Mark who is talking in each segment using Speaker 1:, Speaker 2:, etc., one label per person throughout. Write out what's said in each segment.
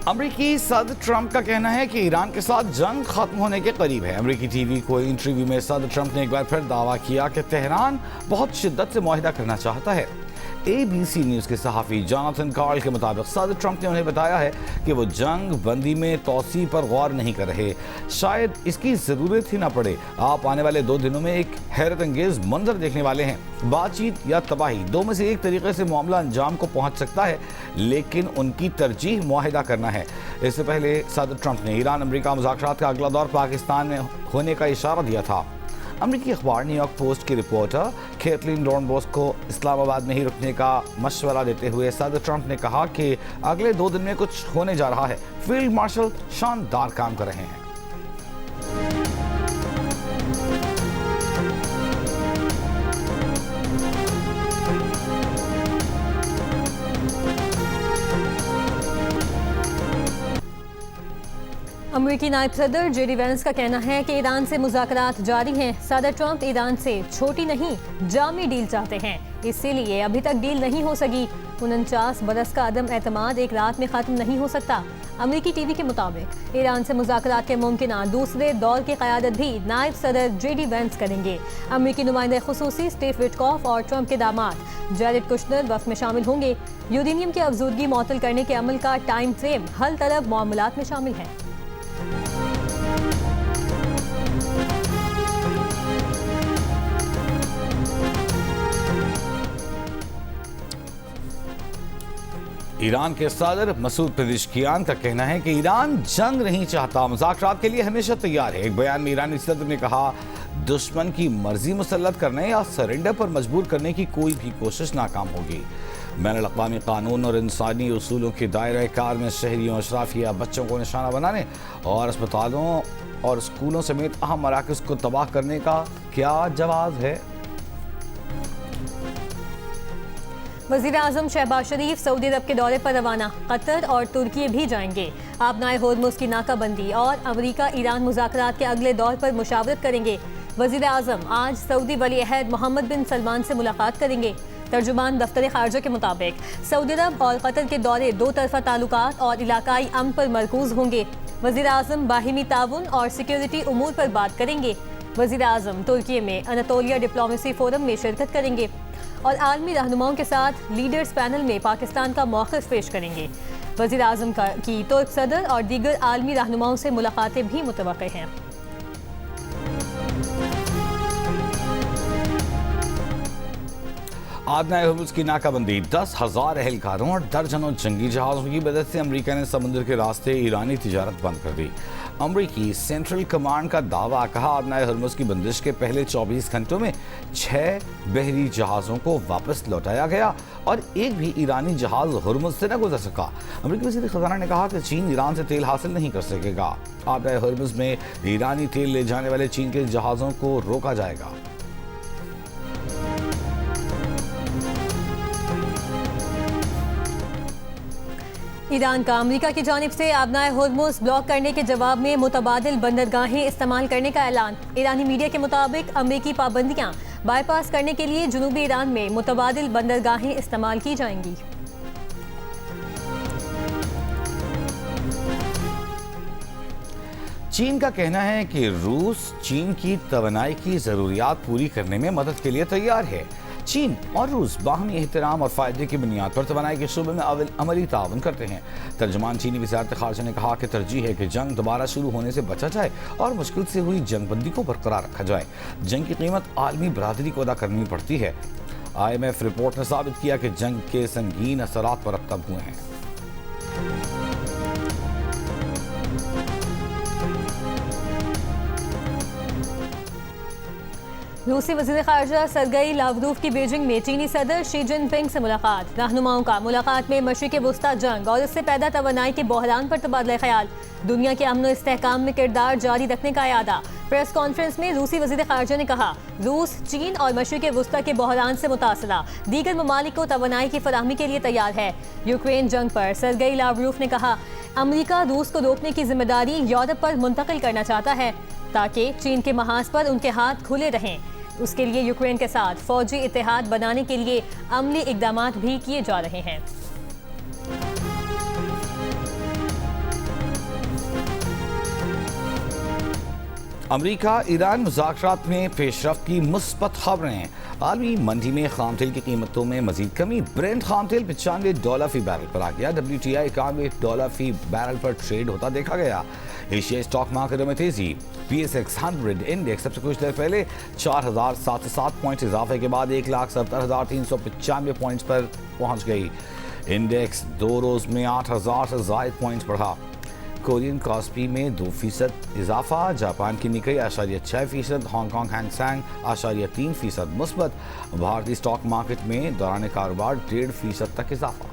Speaker 1: अमरीकी सदर ट्रंप का कहना है कि ईरान के साथ जंग खत्म होने के करीब है। अमरीकी टीवी को इंटरव्यू में सदर ट्रंप ने एक बार फिर दावा किया कि तेहरान बहुत शिद्दत से मुआहिदा करना चाहता है। ABC न्यूज़ के सहाफ़ी जोनाथन कार्ल के मुताबिक सदर ट्रंप ने उन्हें बताया है कि वो जंग बंदी में तोसी पर गौर नहीं कर रहे, शायद इसकी ज़रूरत ही ना पड़े। आप आने वाले 2 दिनों में एक हैरत अंगेज मंजर देखने वाले हैं। बातचीत या तबाही, दो में से एक तरीके से मामला अंजाम को पहुंच सकता है, लेकिन उनकी तरजीह मुआहिदा करना है। इससे पहले सदर ट्रंप ने ईरान अमरीका मुज़ाकरात का अगला दौर पाकिस्तान में होने का इशारा दिया था। अमरीकी अखबार न्यूयॉर्क पोस्ट की रिपोर्टर कैथलीन डॉर्नबोस को इस्लामाबाद में ही रुकने का मशवरा देते हुए सदर ट्रंप ने कहा कि अगले 2 दिन में कुछ होने जा रहा है। फील्ड मार्शल शानदार काम कर रहे हैं।
Speaker 2: अमेरिकी नायब सदर जेडी वेंस का कहना है कि ईरान से मुज़ाकरात जारी हैं। सदर ट्रंप ईरान से छोटी नहीं जामी डील चाहते हैं, इसीलिए अभी तक डील नहीं हो सकी। 49 बरस का अदम एतमाद एक रात में ख़त्म नहीं हो सकता। अमेरिकी टीवी के मुताबिक ईरान से मुज़ाकरात के मुमकिना दूसरे दौर की क़यादत भी नायब सदर जेडी वेंस करेंगे। अमेरिकी नुमाइंदे खुसूसी स्टीव विटकॉफ और ट्रंप के दामाद जैरेड कुशनर वफ़द में शामिल होंगे। यूरेनियम की अफजूदगी मुअत्तल करने के अमल का टाइम फ्रेम हल तलब मामलात में शामिल है।
Speaker 1: ईरान के सदर मसूद पेज़ेश्कियान का कहना है कि ईरान जंग नहीं चाहता, मुज़ाकरात के लिए हमेशा तैयार है। एक बयान में ईरानी सदर ने कहा, दुश्मन की मर्जी मुसल्लत करने या सरेंडर पर मजबूर करने की कोई भी कोशिश नाकाम होगी। बैनुल अक़वामी कानून और इंसानी उसूलों के दायरे कार में शहरियों, अशराफिया, बच्चों को निशाना बनाने और अस्पतालों और स्कूलों समेत अहम मराकज़ को तबाह करने का क्या जवाब है?
Speaker 2: वज़ीर आज़म शहबाज शरीफ सऊदी अरब के दौरे पर रवाना, कतर और तुर्की भी जाएंगे। आबनाए होर्मुज़ की नाकाबंदी और अमरीका ईरान मुज़ाकरात के अगले दौर पर मुशावरत करेंगे। वज़ीर आज़म आज सऊदी वली अहद मोहम्मद बिन सलमान से मुलाकात करेंगे। तर्जुमान दफ्तर ख़ारजा के मुताबिक सऊदी अरब और कतर के दौरे 2 तरफ़ा ताल्लुकात और इलाकाई अमन पर मरकूज़ होंगे। वज़ीर आज़म बाहिमी ताउन और सिक्योरिटी उमूर पर बात करेंगे। वज़ीर आज़म तुर्की में अनातोलिया डिप्लोमेसी फोरम में शिरकत करेंगे और आलमी रहनुमाओं के साथ लीडर्स पैनल में पाकिस्तान का मौक़िफ़ पेश करेंगे। वज़ीर आज़म की तुर्क सदर और दीगर आलमी रहनुमाओं से मुलाकातें भी मुतवक्किल हैं।
Speaker 1: आबनाए होर्मुज़ की नाकाबंदी, 10,000 एहलकारों और दर्जनों जंगी जहाज़ों की मदद से अमरीका ने समुद्र के रास्ते ईरानी तिजारत बंद कर दी। अमरीकी सेंट्रल कमांड का दावा, कहा, आबनाए होर्मुज़ की बंदिश के पहले 24 घंटों में 6 बहरी जहाज़ों को वापस लौटाया गया और एक भी ईरानी जहाज़ होर्मुज़ से न गुजर सका। अमरीकी वज़ीर ख़ज़ाना ने कहा कि चीन ईरान से तेल हासिल नहीं कर सकेगा। आबनाए होर्मुज़ में ईरानी तेल ले जाने वाले चीन के जहाज़ों को रोका जाएगा।
Speaker 2: ईरान का अमेरिका की जानिब से आबनाए होर्मुज़ ब्लॉक करने के जवाब में मुतबादिल बंदरगाहें इस्तेमाल करने का ऐलान। ईरानी मीडिया के मुताबिक अमेरिकी पाबंदियां बाईपास करने के लिए जनूबी ईरान में मुतबादिल बंदरगाहें इस्तेमाल की जाएंगी।
Speaker 1: चीन का कहना है कि रूस चीन की तवानाई की ज़रूरियात पूरी करने में मदद के लिए तैयार है। चीन और रूस बाहमी एहतराम और फ़ायदे की बुनियाद पर तवानाई के शोबे में अमली ताउन करते हैं। तर्जुमान चीनी वज़ारत ख़ारजा ने कहा कि तरजीह है कि जंग दोबारा शुरू होने से बचा जाए और मुश्किल से हुई जंगबंदी को बरकरार रखा जाए। जंग की कीमत आलमी बरादरी को अदा करनी पड़ती है। IMF रिपोर्ट ने साबित किया कि जंग के संगीन असरात मरतब हुए हैं।
Speaker 2: रूसी वज़ीर ख़ारजा सरगई लावरोव की बीजिंग में चीनी सदर शी जिनपिंग से मुलाकात। रहनुमाओं का मुलाकात में मशरिक़ वुस्ता जंग और इससे पैदा तवानाई के बहरान पर तबादला ख्याल। दुनिया के अमन और इस्तेहकाम में किरदार जारी रखने का इरादा। प्रेस कॉन्फ्रेंस में रूसी वज़ीर ख़ारजा ने कहा, रूस चीन और मशरिक़ वुस्ता के बहरान से मुतासरा दीगर ममालिक को तवानाई की फराहमी के लिए तैयार है। यूक्रेन जंग पर सरगई लावरोव ने कहा, अमरीका रूस को रोकने की जिम्मेदारी यूरोप पर मुंतकिल करना चाहता है ताकि चीन के महाज पर उनके हाथ खुले रहें। उसके लिए यूक्रेन के साथ फौजी इत्तेहाद बनाने के लिए अमली इक़दामात भी किए जा रहे हैं।
Speaker 1: अमेरिका ईरान मुज़ाकरात में पेशरफ्त की मुस्बत खबरें। आलमी मंडी में खाम तेल की कीमतों में मजीद कमी। ब्रेंट खाम तेल $95 फी बैरल पर आ गया। WTI $91 फी बैरल पर ट्रेड होता देखा गया। एशियाई स्टॉक मार्केटों में तेजी। PSX 100 इंडेक्स सबसे कुछ देर पहले 4,707 पॉइंट इजाफे के बाद 1,70,395 पॉइंट्स पर पहुंच गई। इंडेक्स 2 रोज में 8,000 से जायद पॉइंट्स बढ़ा। कोरियन कॉस्पी में 2% इजाफा। जापान की निकाई 6%। हांगकांग हैंगसेंग 3% मुस्बत। भारतीय स्टॉक मार्केट में दौरान कारोबार 1.5% तक इजाफा।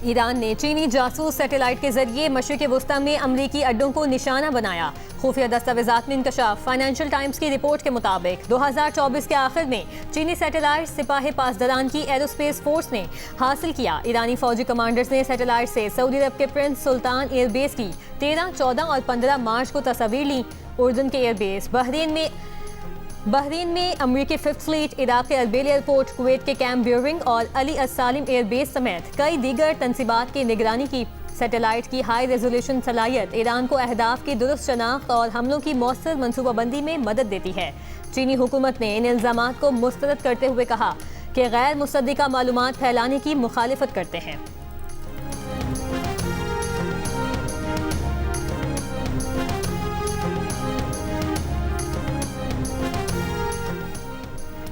Speaker 2: ईरान ने चीनी जासूस सैटेलाइट के जरिए मशरिक़ वुस्ता में अमरीकी अड्डों को निशाना बनाया। खुफिया दस्तावेजात में इंकशाफ। फाइनेंशियल टाइम्स की रिपोर्ट के मुताबिक 2024 के आखिर में चीनी सैटेलाइट सिपाही पासदारान की एरोस्पेस फोर्स ने हासिल किया। ईरानी फौजी कमांडर्स ने सैटेलाइट से सऊदी अरब के प्रिंस सुल्तान एयरबेस की 13, 14 और 15 मार्च को तस्वीर ली। उर्दन के एयरबेस, बहरीन में अमरीकी 5th फ्लीट, इराक के अर्बिल एयरपोर्ट, कुवैत के कैम्प ब्यूरिंग और अली अस्सालिम एयरबेस समेत कई दीगर तंसीबात की निगरानी की। सैटेलाइट की हाई रेजोल्यूशन सलाहियत ईरान को अहदाफ की दुरुस्त शनाख्त और हमलों की मौसर मनसूबाबंदी में मदद देती है। चीनी हुकूमत ने इन इल्जामात को मुस्तरद करते हुए कहा कि गैर मुसद्दिका मालूमात फैलाने की मुखालिफत करते हैं।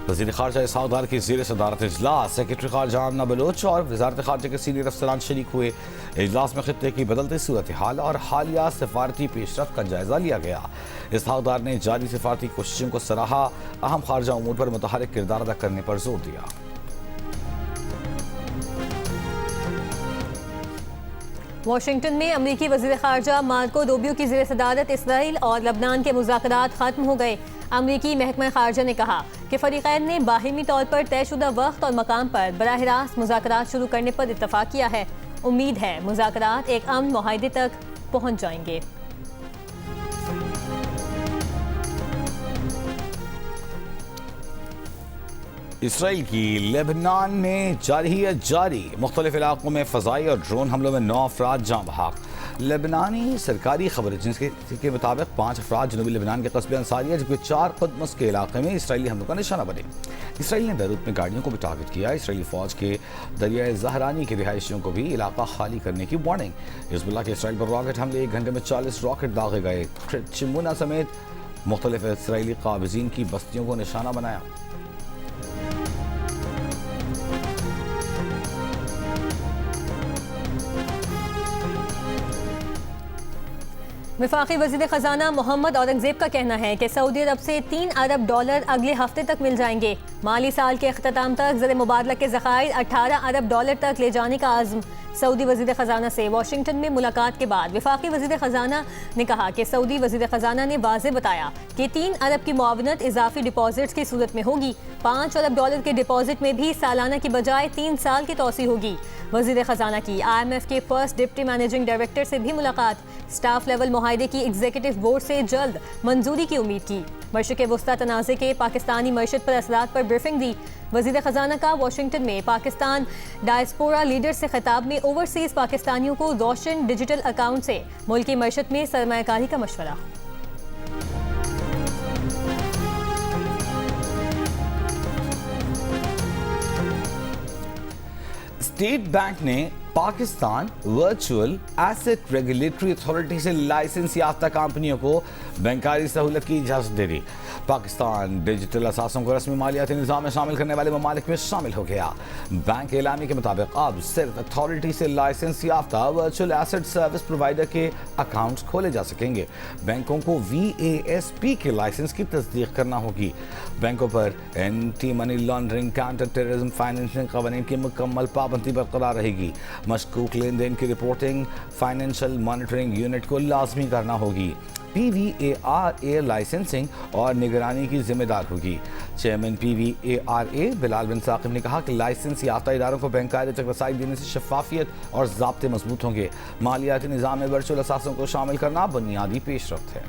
Speaker 1: वज़ीर ख़ारजा इसहाक़ डार की ज़ेर सदारत इजलास सेक्रेटरी ख़ारजा आमना बलोच और वज़ारत ख़ारजा के सीनियर अफसरान शरीक हुए। इजलास में खित्ते की बदलती सूरत हाल और हालिया सिफारती पेशरफ्त का जायज़ा लिया गया। इसहाक़ डार ने जारी सिफारती कोशिशों को सराहा। अहम ख़ारजा उमूर पर मुतहरिक किरदार अदा करने पर जोर दिया।
Speaker 2: वाशिंगटन में अमरीकी वज़ीर ख़ारजा मार्को रूबियो की ज़ेर सदारत इसराइल और लबनान के मुज़ाकरात ख़त्म हो गए। अमरीकी महकमा ख़ारजा ने कहा कि फ़रीक़ैन ने बाहिमी तौर पर तयशुदा वक्त और मकाम पर बराह रास्त मुज़ाकरात शुरू करने पर इत्तफ़ाक़ किया है। उम्मीद है मुज़ाकरात एक अमन मुआहदे तक पहुँच जाएंगे।
Speaker 1: इसराइल की लेबनान में जारी मुख्तलिफ इलाकों में फ़ज़ाई और ड्रोन हमलों में 9 अफराद जाँ बहक। लेबनानी सरकारी खबर एजेंसी के मुताबिक 5 अफराद जनूबी लेबनान के कस्बे अंसारिया जबकि 4 खुदमुख्तार के इलाके में इसराइली हमलों का निशाना बने। इसराइल ने बैरूत में गाड़ियों को भी टारगेट किया। इसराइली फौज के दरियाए ज़हरानी के रिहायशियों को भी इलाका खाली करने की वार्निंग। हिज़्बुल्लाह के इसराइल पर रॉकेट हमले 1 घंटे में 40 रॉकेट दागे गए। चिमुना समेत मुख्तलिफ इसराइली काबिज़ीन की बस्तियों को निशाना बनाया।
Speaker 2: वफाकी वज़ीर ख़जाना मोहम्मद औरंगज़ेब का कहना है कि सऊदी अरब से $3 अरब अगले हफ्ते तक मिल जाएंगे। माली साल के अख्ताम तक ज़र मुबादला के ज़खायर $18 अरब तक ले जाने का आज़म। सऊदी वज़ीर ख़जाना से वाशिंगटन में मुलाकात के बाद वफाकी वज़ीर ख़जाना ने कहा कि सऊदी वज़ीर ख़जाना ने वाज़ेह बताया कि 3 अरब की मुआवनत इजाफी डिपॉजिट्स की सूरत में होगी। $5 अरब के डिपॉजिट में भी सालाना की बजाय 3 साल की तोसी होगी। वज़ीर ख़जाना की IMF के फर्स्ट डिप्टी मैनेजिंग डायरेक्टर से भी मुलाकात। स्टाफ लेवल मुआहदे की एग्जीक्यूटिव बोर्ड से जल्द मंजूरी की उम्मीद की। मशरिक़ वुस्ता तनाज़े के पाकिस्तानी मईशत पर असरात पर ब्रीफिंग दी। वज़ीर ख़जाना का वाशिंगटन में पाकिस्तान डायस्पोरा लीडर से खिताब में ओवरसीज़ पाकिस्तानियों को रोशन डिजिटल अकाउंट से मुल्की मईशत में सरमायाकारी का मशवरा।
Speaker 1: स्टेट बैंक ने Pakistan virtual asset regulatory authority से लाइसेंस याफ्ता कंपनियों को बैंकारी सहूलत की इजाज़त दे दी। पाकिस्तान डिजिटल असासों को रस्मी मालियाती निज़ाम में शामिल करने वाले ममालिक में शामिल हो गया। बैंक एलामी के मुताबिक अब सिर्फ अथॉरिटी से लाइसेंस याफ्ता वर्चुअल एसेट सर्विस प्रोवाइडर के अकाउंट्स खोले जा सकेंगे। बैंकों को VASP के लाइसेंस की तस्दीक करना होगी। बैंकों पर anti money laundering, counter terrorism, financial कवानीन की मुकम्मल पाबंदी बरकरार रहेगी। मशकूक लेन देन की रिपोर्टिंग फाइनेंशियल मॉनिटरिंग यूनिट को लाजमी करना होगी। PVARA लाइसेंसिंग और निगरानी की जिम्मेदार होगी। चेयरमैन PVARA बिलाल बिन साकिब ने कहा कि लाइसेंस याफ्ता इदारों को बैंकारी तक रसाई देने से शफाफियत और ज़ाब्ते मजबूत होंगे। मालियाती निज़ाम में वर्चुअल असासों को शामिल करना बुनियादी पेशरफ्त है।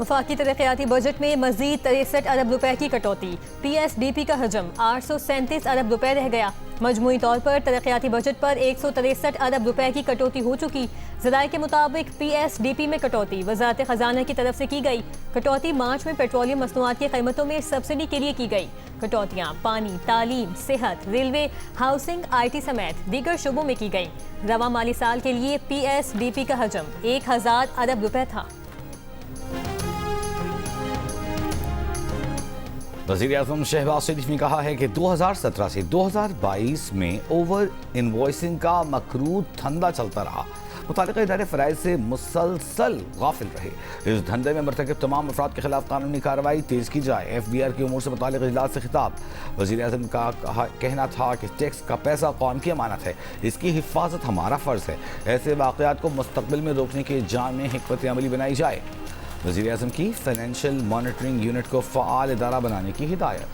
Speaker 2: वफाकी तरक्याती बजट में मजीद 63 अरब रुपए की कटौती। PSDP का हजम 837 अरब रुपए रह गया। मजमूई तौर पर तरक्याती बजट पर 163 अरब रुपए की कटौती हो चुकी। ज़राए के मुताबिक PSDP में कटौती वज़ारत ख़जाना की तरफ से की गई। कटौती मार्च में पेट्रोलियम मसनूआत की कीमतों में सब्सिडी के लिए की गई। कटौतियाँ पानी, तालीम, सेहत, रेलवे, हाउसिंग, IT समेत दीगर शुबों में की गई। रवा माली साल के लिए PSDP का हजम 1000 अरब रुपए था।
Speaker 1: वज़ीर-ए-आज़म शहबाज शरीफ ने कहा है कि 2017 से 2022 में ओवर इनवॉइसिंग का मकरूर धंधा चलता रहा। मुतालिका इदारे फ़राइज़ से मुसलसल गाफिल रहे। इस धंधे में मरतकब तमाम अफराद के खिलाफ कानूनी कार्रवाई तेज़ की जाए। FBR की उमूर से मुतालिक इजलास से खिताब। वज़ीर-ए-आज़म का कहना था कि टैक्स का पैसा कौम की अमानत है, इसकी हिफाजत हमारा फ़र्ज़ है। ऐसे वाक़यात को मुस्तक़बिल में रोकने के जाम में हिकमत अमली बनाई जाए। वज़ीर-ए-आज़म की फाइनेंशियल मॉनिटरिंग यूनिट को फ़आल इदारा बनाने की हिदायत।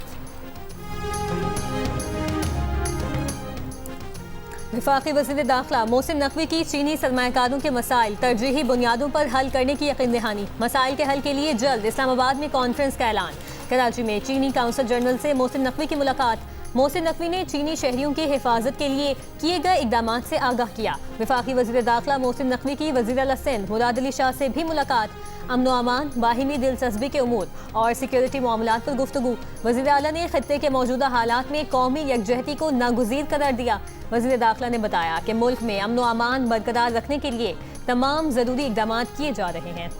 Speaker 2: वफाकी वज़ीर दाखिला मोहसिन नकवी की चीनी सरमायाकारों के मसाइल तरजीही बुनियादों पर हल करने की यकीन दहानी। मसाइल के हल के लिए जल्द इस्लामाबाद में कॉन्फ्रेंस का ऐलान। कराची में चीनी काउंसिल जनरल से मोहसिन नकवी की मुलाकात। मोहसिन नकवी ने चीनी शहरियों की हिफाजत के लिए किए गए इकदाम से आगाह किया। वफाकी वज़ीर दाखिला मोहसिन नकवी की वज़ीर आला सिंध मुराद अली शाह से भी मुलाकात। अमन व अमान, बाहिमी दिलचस्पी के उमूर और सिक्योरिटी मामलात पर गुफ्तगू। वज़ीर आला ने खित्ते के मौजूदा हालात में कौमी यकजहती को नागुज़ीर करार दिया। वज़ीर दाखिला ने बताया कि मुल्क में अमन व अमान बरकरार रखने के लिए तमाम ज़रूरी इकदाम किए जा रहे हैं।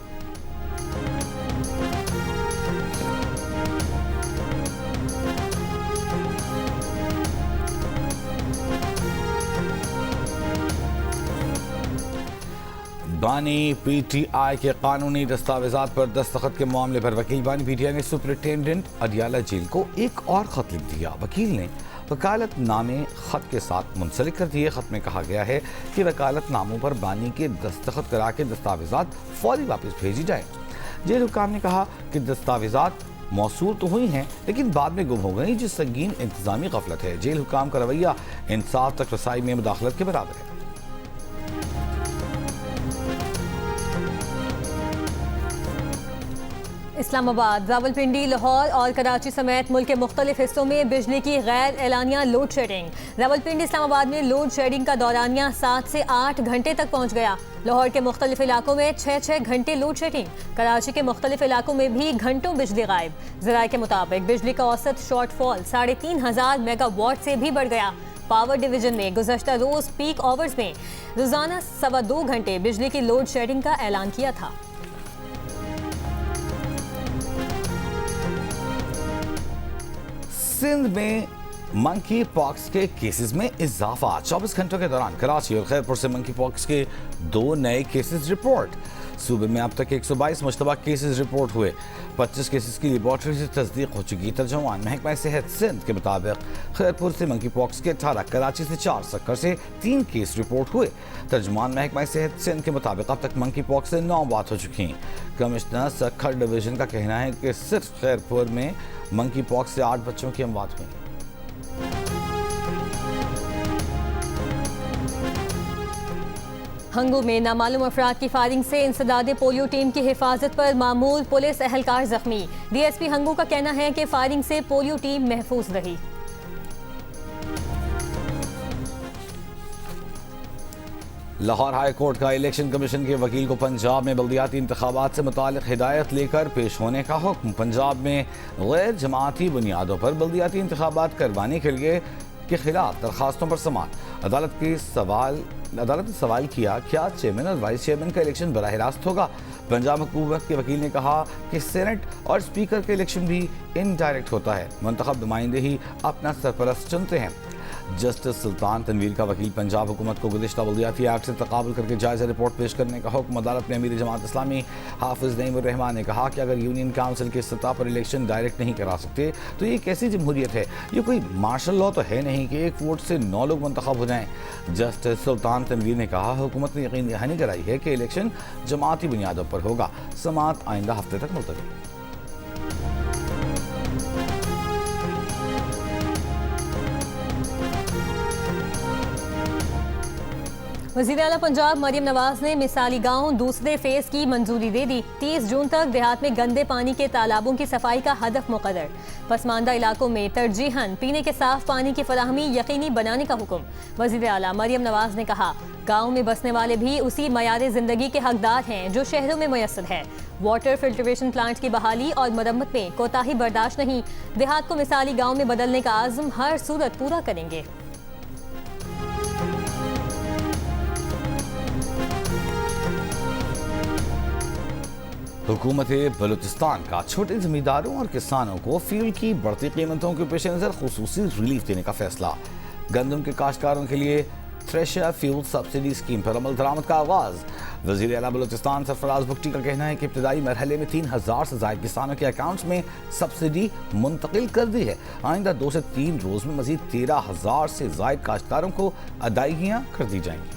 Speaker 1: बानी PTI के कानूनी दस्तावेजात पर दस्तखत के मामले पर वकील बानी PTI ने सुपरिटेंडेंट अडियाला जेल को एक और खत लिख दिया। वकील ने वकालतनामे खत के साथ मुंसलिक कर दिए। खत में कहा गया है कि वकालतनामों पर बानी के दस्तखत करा के दस्तावेजात फौरी वापस भेजी जाए। जेल हुक्काम ने कहा कि दस्तावेजात मौसूल तो हुई हैं लेकिन बाद में गुम हो गई, जो संगीन इंतजामी गफलत है। जेल हुक्काम का रवैया इंसाफ तक रसाई में मुदाखलत के बराबर है।
Speaker 2: इस्लामाबाद, रावलपिंडी, लाहौर और कराची समेत मुल्क के मुख्तलिफ हिस्सों में बिजली की गैर एलानिया लोड शेडिंग। रावलपिंडी इस्लामाबाद में लोड शेडिंग का दौरानिया 7 से 8 घंटे तक पहुँच गया। लाहौर के मुख्तलिफ इलाकों में 6-6 घंटे लोड शेडिंग। कराची के मुख्तलिफ इलाकों में भी घंटों बिजली गायब। ज़राए के मुताबिक बिजली का औसत शॉर्टफॉल 3500 मेगावाट से भी बढ़ गया। पावर डिवीजन ने गुज़श्ता रोज़ पीक आवर्स में रोज़ाना 2.25 घंटे बिजली की लोड शेडिंग का ऐलान किया था।
Speaker 1: सिंध में मंकी पॉक्स के केसेस में इजाफा। 24 घंटों के दौरान कराची और खैरपुर से मंकी पॉक्स के 2 नए केसेस रिपोर्ट। सूबे में अब तक 122 मुश्तबा केसेस रिपोर्ट हुए। 25 केसेस की लेबॉर्ट्री से तस्दीक हो चुकी। तर्जुमान महकमा सेहत सिंध के मुताबिक खैरपुर से मंकी पॉक्स के 18, कराची से 4, सक्कर से 3 केस रिपोर्ट हुए। तर्जुमान महकमा सेहत सिंध के मुताबिक अब तक मंकी पॉक्स से 9 बात हो चुकी हैं। कमिश्नर सक्खर डिवीजन का कहना है कि सिर्फ खैरपुर में मंकी पॉक्स से 8 बच्चों की अमवात हुई।
Speaker 2: हंगू में नामालूम अफराद की फायरिंग से इंसदादे पोलियो टीम की हिफाजत पर मामूल पुलिस एहलकार जख्मी। DSP हंगू का कहना है कि फायरिंग से पोलियो टीम महफूज रही।
Speaker 1: लाहौर हाई कोर्ट का इलेक्शन कमीशन के वकील को पंजाब में बल्दियाती इंतखाबात से मुतालिक हिदायत लेकर पेश होने का हुक्म। पंजाब में गैर जमाती बुनियादों पर बल्दियाती इंतखाबात करवाने के खिलाफ दरखास्तों पर समाअत। अदालत ने सवाल किया, क्या चेयरमैन और वाइस चेयरमैन का इलेक्शन बराह रास्त होगा? पंजाब हुकूमत के वकील ने कहा कि सेनेट और स्पीकर का इलेक्शन भी इनडायरेक्ट होता है, मुंतखब नुमाइंदे ही अपना सरपरस्त चुनते हैं। जस्टिस सुल्तान तनवीर का वकील पंजाब हुकूमत को गुज़िश्ता बल्दियाती एक्ट से तकाबुल करके जायज़ा रिपोर्ट पेश करने का हुक्म। अदालत में अमीर जमात इस्लामी हाफिज़ नईमुर रहमान ने कहा कि अगर यूनियन काउंसिल की सतह पर इलेक्शन डायरेक्ट नहीं करा सकते तो ये कैसी जमहूरियत है? ये कोई मार्शल लॉ तो है नहीं कि एक वोट से 9 लोग मुंतखब हो जाएं। जस्टिस सुल्तान तनवीर ने कहा हुकूमत ने यकीन दहानी कराई है कि इलेक्शन जमाती बुनियादों पर होगा। समाअत आइंदा हफ्ते तक मुलतवी।
Speaker 2: वज़ीर आला पंजाब मरियम नवाज ने मिसाली गांव दूसरे फेज की मंजूरी दे दी। 30 जून तक देहात में गंदे पानी के तालाबों की सफाई का हदफ मुकर्रर। पसमानदा इलाकों में तरजीहन पीने के साफ पानी की फराहमी यकीनी बनाने का हुक्म। वज़ीर आला मरियम नवाज ने कहा, गाँव में बसने वाले भी उसी मयार जिंदगी के हकदार हैं जो शहरों में मुयस्सर है। वाटर फिल्ट्रेशन प्लांट की बहाली और मरम्मत में कोताही बर्दाश्त नहीं। देहात को मिसाली गाँव में बदलने का आज़म हर सूरत पूरा करेंगे।
Speaker 1: हुकूमत बलूचिस्तान का छोटे जमींदारों और किसानों को फ्यूल की बढ़ती कीमतों के पेश नज़र खुसूसी रिलीफ देने का फैसला। गंदम के काश्तकारों के लिए थ्रेशर फ्यूल सब्सिडी स्कीम पर अमल दरामद का आगाज। वज़ीर आला बलूचिस्तान सरफराज भुट्टी का कहना है कि इब्तदाई मरहले में 3000 से ज़ायद किसानों के अकाउंट्स में सब्सिडी मुंतकिल कर दी है। आइंदा 2 से 3 रोज में मजीद 13,000 से ज़ायद काश्तकारों को अदायगियाँ कर दी जाएंगी।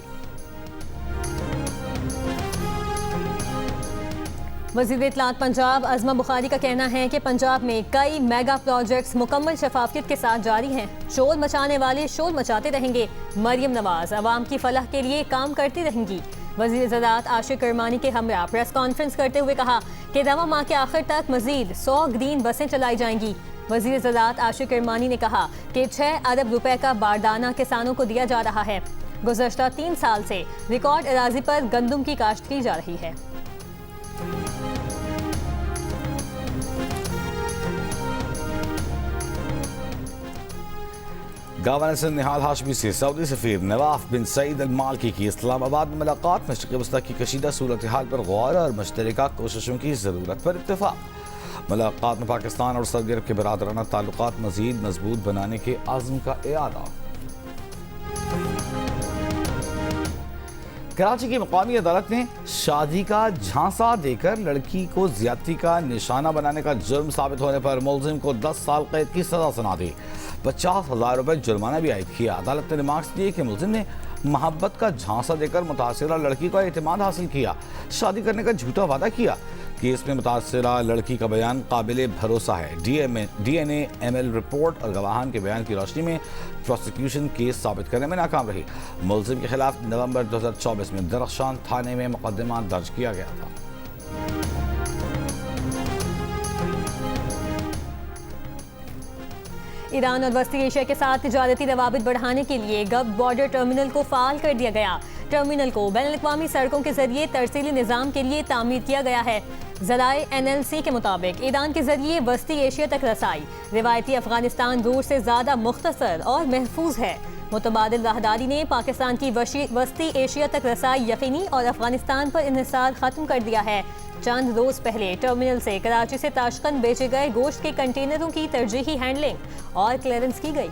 Speaker 2: वज़ीर इत्तलात पंजाब अज़मा बुखारी का कहना है कि पंजाब में कई मेगा प्रोजेक्ट्स मुकम्मल शफाफियत के साथ जारी हैं। शोर मचाने वाले शोर मचाते रहेंगे। मरियम नवाज अवाम की फलाह के लिए काम करती रहेंगी। वज़ीर ज़राअत आशिक करमानी के हमरा प्रेस कॉन्फ्रेंस करते हुए कहा कि रवां माह के आखिर तक मजीद 100 ग्रीन बसें चलाई जाएंगी। वज़ीर ज़राअत आशिक करमानी ने कहा कि 6 अरब रुपए का बारदाना किसानों को दिया जा रहा है। गुज़श्ता 3 साल से रिकॉर्ड अराजी पर गंदम की काश्त की जा रही है।
Speaker 1: गवर्नर सिंध निहाल हाशमी से सऊदी सफीर नवाफ बिन सईद अल मालकी की इस्लामाबाद में मुलाकात। मशरिक़ वस्ता की कशीदा सूरत हाल पर गौर और मुश्तरका कोशिशों की ज़रूरत पर इत्तेफाक। मुलाकात में पाकिस्तान और सऊदी अरब के बरादराना ताल्लुकात मज़ीद मजबूत बनाने के आज़म का इआदा। कराची की मकामी अदालत ने शादी का झांसा देकर लड़की को ज्यादती का निशाना बनाने का जुर्म साबित होने पर मुलजिम को 10 साल कैद की सजा सुना दी। 50,000 रुपए जुर्माना भी आयद किया। अदालत ने रिमार्क्स दिए कि मुलजिम ने मोहब्बत का झांसा देकर मुतासिरा लड़की का एतमाद हासिल किया, शादी करने का झूठा वादा किया। केस में मुतासिरा लड़की का बयान काबिल भरोसा है। DNA ML रिपोर्ट और गवाहान के बयान की रोशनी में प्रोसिक्यूशन केस साबित करने में नाकाम रही। मुलजिम के खिलाफ नवंबर 2024 में दरख्शान थाने में मुकदमा दर्ज किया गया था।
Speaker 2: ईरान और वस्ती एशिया के साथ तिजारती रवाबित बढ़ाने के लिए गब बॉर्डर टर्मिनल को फाल कर दिया गया। टर्मिनल को बैनुल-अक़वामी सड़कों के जरिए तरसीली निज़ाम के लिए तामीर किया गया है। ज़राए NLC के मुताबिक ईरान के जरिए वस्ती एशिया तक रसाई रिवायती अफगानिस्तान रूट से ज़्यादा मुख्तसर और महफूज है। मुतबादिल राहदारी ने पाकिस्तान की वस्ती एशिया तक रसाई यकीनी और अफगानिस्तान पर इन्हिसार खत्म कर दिया है। चंद रोज पहले टर्मिनल से कराची से ताशकंद बेचे गए गोश्त के कंटेनरों की तरजीही हैंडलिंग और क्लियरेंस की गई।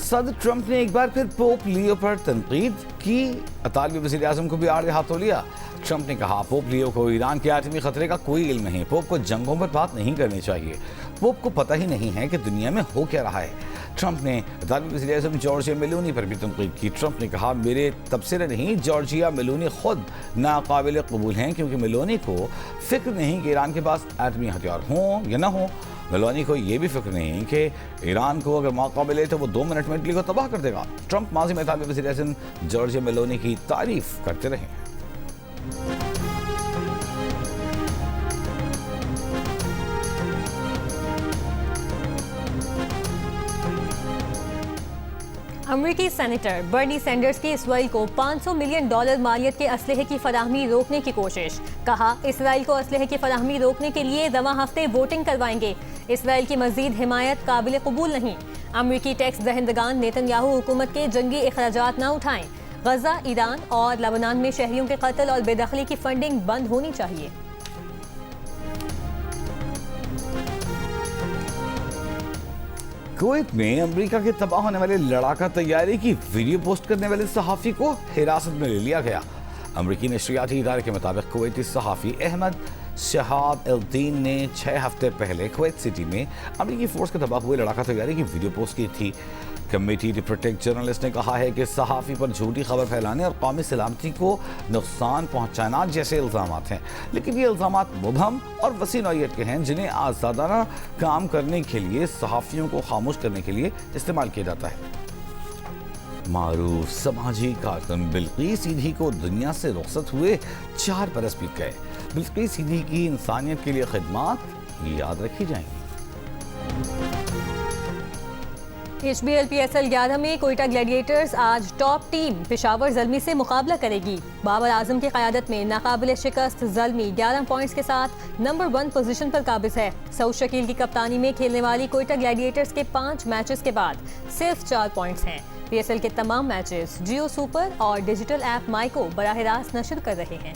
Speaker 1: सदर ट्रंप ने एक बार फिर पोप लियो पर तनकीद की। इतालवी वज़ीर आज़म को भी आड़े हाथों लिया। ट्रंप ने कहा, पोप लियो को ईरान के आतमी खतरे का कोई इल्म नहीं। पोप को जंगों पर बात नहीं करनी चाहिए। पोप को पता ही नहीं है कि दुनिया में हो क्या रहा है। ट्रंप ने इतालवी वज़ीर आज़म जॉर्जिया मेलोनी पर भी तनकीद की। ट्रंप ने कहा, मेरे तबसरे नहीं, जॉर्जिया मेलोनी खुद नाकाबिल कबूल हैं, क्योंकि मेलोनी को फिक्र नहीं कि ईरान के पास आतमी हथियार हों या न हों। मेलोनी को यह भी फिक्र नहीं कि ईरान को अगर मौका मिले तो वो 2 मिनट में इटली को तबाह कर देगा। ट्रंप माजी में इतालवी वज़ीर आज़म जॉर्जिया मेलोनी की तारीफ करते रहे।
Speaker 2: अमरीकी सेनेटर बर्नी सैंडर्स की इसराइल को $500 मिलियन मालियत के असलहे की फराहमी रोकने की कोशिश। कहा, इसराइल को असलहे की फराहमी रोकने के लिए रवां हफ्ते वोटिंग करवाएंगे। इसराइल की मजीद हिमायत काबिल कबूल नहीं। अमरीकी टैक्स दहंदगान नेतन्याहू हुकूमत के जंगी अखराजात न उठाएं। गजा, ईरान और लबनान में शहरियों के कत्ल और बेदखली की फंडिंग बंद होनी चाहिए।
Speaker 1: कुवैत में अमेरिका के तबाह होने वाले लड़ाका तैयारी की वीडियो पोस्ट करने वाले सहाफ़ी को हिरासत में ले लिया गया। अमेरिकी नशरियाती इदारे के मुताबिक कुवैती सहाफ़ी अहमद शहाब एल-दीन ने 6 हफ्ते पहले कुवैत सिटी में अमेरिकी फोर्स के तबाह हुए लड़ाका तैयारी की वीडियो पोस्ट की थी। कमेटी टू प्रोटेक्ट जर्नलिस्ट ने कहा है कि सहाफ़ी पर झूठी खबर फैलाने और कौमी सलामती को नुकसान पहुँचाना जैसे इल्ज़ाम हैं, लेकिन ये इल्ज़ाम मुबहम और वसी नौइयत के हैं जिन्हें आज़ादाना काम करने के लिए सहाफ़ियों को खामोश करने के लिए इस्तेमाल किया जाता है। मारूफ समाजी कारकुन बिल्किस सीधी को दुनिया से रुखसत हुए 4 बरस बीत गए। बिल्किस सीधी की इंसानियत के लिए खिदमत याद रखी जाएंगी।
Speaker 2: HBL PSL 11 में कोयटा ग्लैडिएटर्स आज टॉप टीम पेशावर ज़ल्मी से मुकाबला करेगी। बाबर आजम की क़यादत में नाकाबिल शिकस्त ज़ल्मी 11 पॉइंट्स के साथ नंबर 1 पोजीशन पर काबिज है। सऊद शकील की कप्तानी में खेलने वाली कोयटा ग्लैडिएटर्स के 5 मैचेस के बाद सिर्फ 4 पॉइंट्स हैं। PSL के तमाम मैचेस जियो सुपर और डिजिटल ऐप माइको बराह रास्त नशर कर रहे हैं।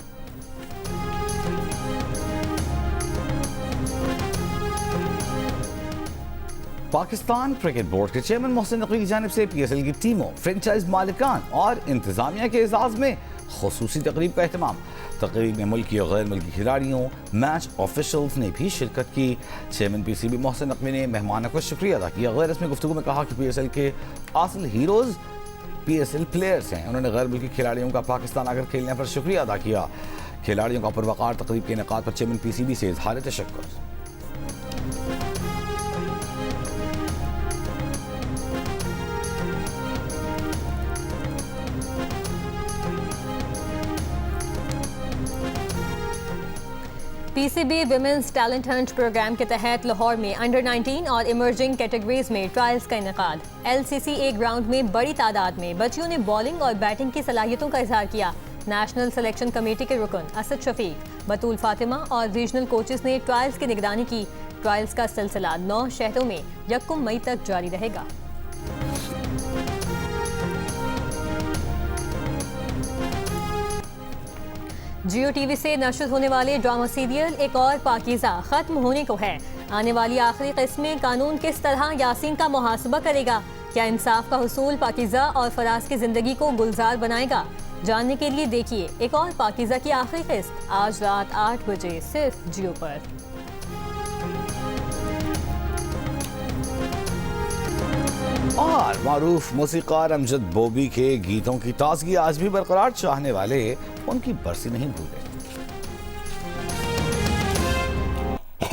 Speaker 1: पाकिस्तान क्रिकेट बोर्ड के चेयरमैन मोहसिन नकवी की जानिब से PSL की टीमों, फ्रेंचाइज मालिकान और इंतजामिया के एजाज में खुसूसी तकरीब का एहतमाम। तकरीब में मुल्की और गैर मुल्की खिलाड़ियों, मैच ऑफिशल्स ने भी शिरकत की। चेयरमैन PCB मोहसिन नकवी ने मेहमानों का शुक्रिया अदा किया। गैर रस्मी गुफ्तगू में कहा कि PSL के असल हीरोज़ PSL प्लेयर्स हैं। उन्होंने गैर मुल्की खिलाड़ियों का पाकिस्तान आकर खेलने पर शुक्रिया अदा किया। खिलाड़ियों का पुरवकार तकरीब के इनेकाद पर चेयरमैन PCB से इजहार तशक्कुर।
Speaker 2: PCB women's talent hunt programme के तहत लाहौर में अंडर 19 और इमर्जिंग कैटेगरीज में ट्रायल्स का इनेकाद। LCCA ग्राउंड में बड़ी तादाद में बच्चियों ने बॉलिंग और बैटिंग की सलाहियतों का इजहार किया। नेशनल सिलेक्शन कमेटी के रुकन असद शफीक, बतूल फातिमा और रीजनल कोचेस ने ट्रायल्स की निगरानी की। ट्रायल्स का सिलसिला 9 शहरों में 1 मई तक जारी रहेगा। जियो टीवी से नशर होने वाले ड्रामा सीरियल एक और पाकीज़ा खत्म होने को है। आने वाली आखिरी किस्म में कानून किस तरह यासीन का मुहासबा करेगा? क्या इंसाफ का हुसूल पाकीज़ा और फराज की जिंदगी को गुलजार बनाएगा? जानने के लिए देखिए एक और पाकीज़ा की आखिरी किस्त आज रात 8 बजे सिर्फ जियो पर।
Speaker 1: और मारूफ मौसीकार अमजद बोबी के गीतों की ताजगी आज भी बरकरार, चाहने वाले उनकी बरसी नहीं भूले।